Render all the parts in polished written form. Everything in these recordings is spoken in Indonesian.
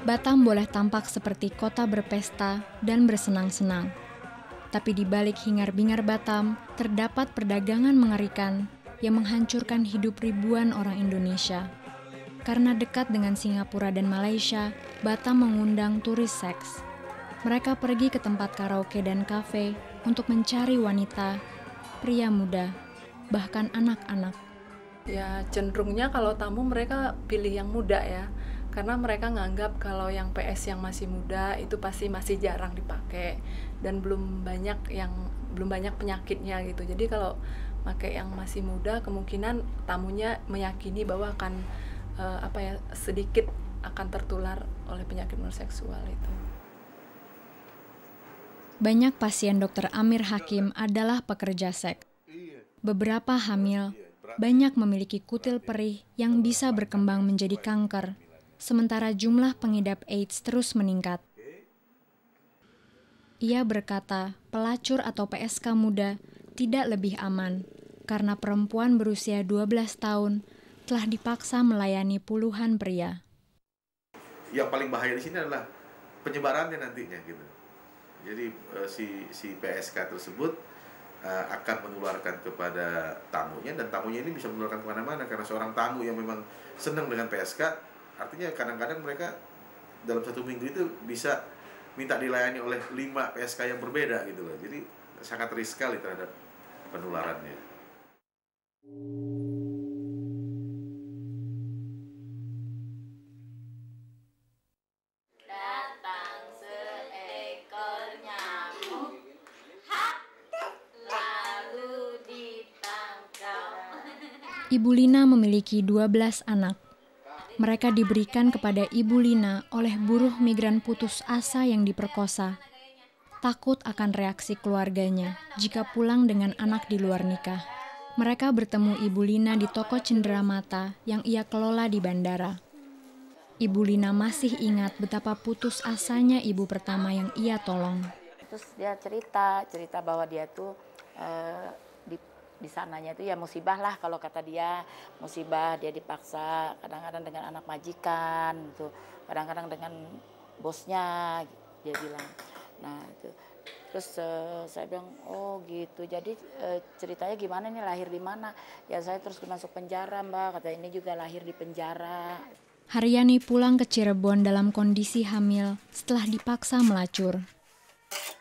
Batam boleh tampak seperti kota berpesta dan bersenang-senang. Tapi di balik hingar-bingar Batam, terdapat perdagangan mengerikan yang menghancurkan hidup ribuan orang Indonesia. Karena dekat dengan Singapura dan Malaysia, Batam mengundang turis seks. Mereka pergi ke tempat karaoke dan kafe untuk mencari wanita, pria muda, bahkan anak-anak. Ya cenderungnya kalau tamu mereka pilih yang muda ya. Karena mereka nganggap kalau yang PS yang masih muda itu pasti masih jarang dipakai dan belum banyak penyakitnya gitu. Jadi kalau pakai yang masih muda, kemungkinan tamunya meyakini bahwa akan sedikit akan tertular oleh penyakit menular seksual itu. Banyak pasien Dr. Amir Hakim adalah pekerja seks. Beberapa hamil, banyak memiliki kutil perih yang bisa berkembang menjadi kanker, sementara jumlah pengidap AIDS terus meningkat. Ia berkata, pelacur atau PSK muda tidak lebih aman, karena perempuan berusia 12 tahun telah dipaksa melayani puluhan pria. Yang paling bahaya di sini adalah penyebarannya nantinya gitu. Jadi si PSK tersebut akan menularkan kepada tamunya, dan tamunya ini bisa menularkan kemana-mana karena seorang tamu yang memang senang dengan PSK, artinya kadang-kadang mereka dalam 1 minggu itu bisa minta dilayani oleh 5 PSK yang berbeda gitu loh. Jadi sangat riskan sekali terhadap penularannya. Ibu Lina memiliki 12 anak. Mereka diberikan kepada Ibu Lina oleh buruh migran putus asa yang diperkosa. Takut akan reaksi keluarganya jika pulang dengan anak di luar nikah. Mereka bertemu Ibu Lina di toko cenderamata yang ia kelola di bandara. Ibu Lina masih ingat betapa putus asanya ibu pertama yang ia tolong. Terus dia cerita bahwa dia tuh di sananya itu ya musibah lah, kalau kata dia musibah, dia dipaksa kadang-kadang dengan anak majikan gitu, kadang-kadang dengan bosnya, dia bilang. Nah itu terus saya bilang oh gitu, jadi ceritanya gimana nih, lahir di mana? Ya saya terus masuk penjara Mbak, kata ini juga lahir di penjara. Haryani pulang ke Cirebon dalam kondisi hamil setelah dipaksa melacur.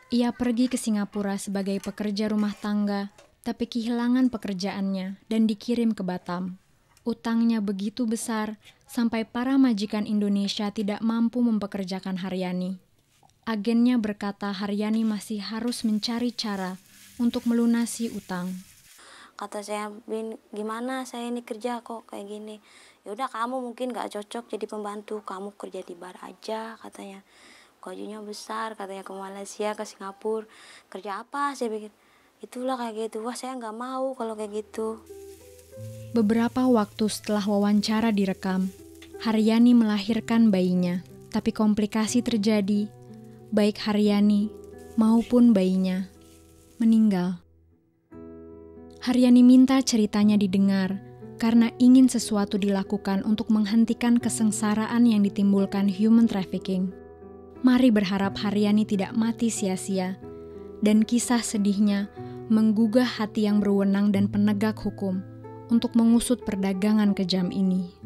Ia pergi ke Singapura sebagai pekerja rumah tangga, tapi kehilangan pekerjaannya dan dikirim ke Batam. Utangnya begitu besar sampai para majikan Indonesia tidak mampu mempekerjakan Haryani. Agennya berkata Haryani masih harus mencari cara untuk melunasi utang. Kata saya, Bin, gimana saya ini kerja kok kayak gini? Ya udah, kamu mungkin gak cocok jadi pembantu, kamu kerja di bar aja katanya. Gajinya besar katanya, ke Malaysia, ke Singapura. Kerja apa? Saya pikir. Itulah kayak gitu. Wah, saya nggak mau kalau kayak gitu. Beberapa waktu setelah wawancara direkam, Haryani melahirkan bayinya. Tapi komplikasi terjadi. Baik Haryani maupun bayinya meninggal. Haryani minta ceritanya didengar karena ingin sesuatu dilakukan untuk menghentikan kesengsaraan yang ditimbulkan human trafficking. Mari berharap Haryani tidak mati sia-sia. Dan kisah sedihnya menggugah hati yang berwenang dan penegak hukum untuk mengusut perdagangan kejam ini.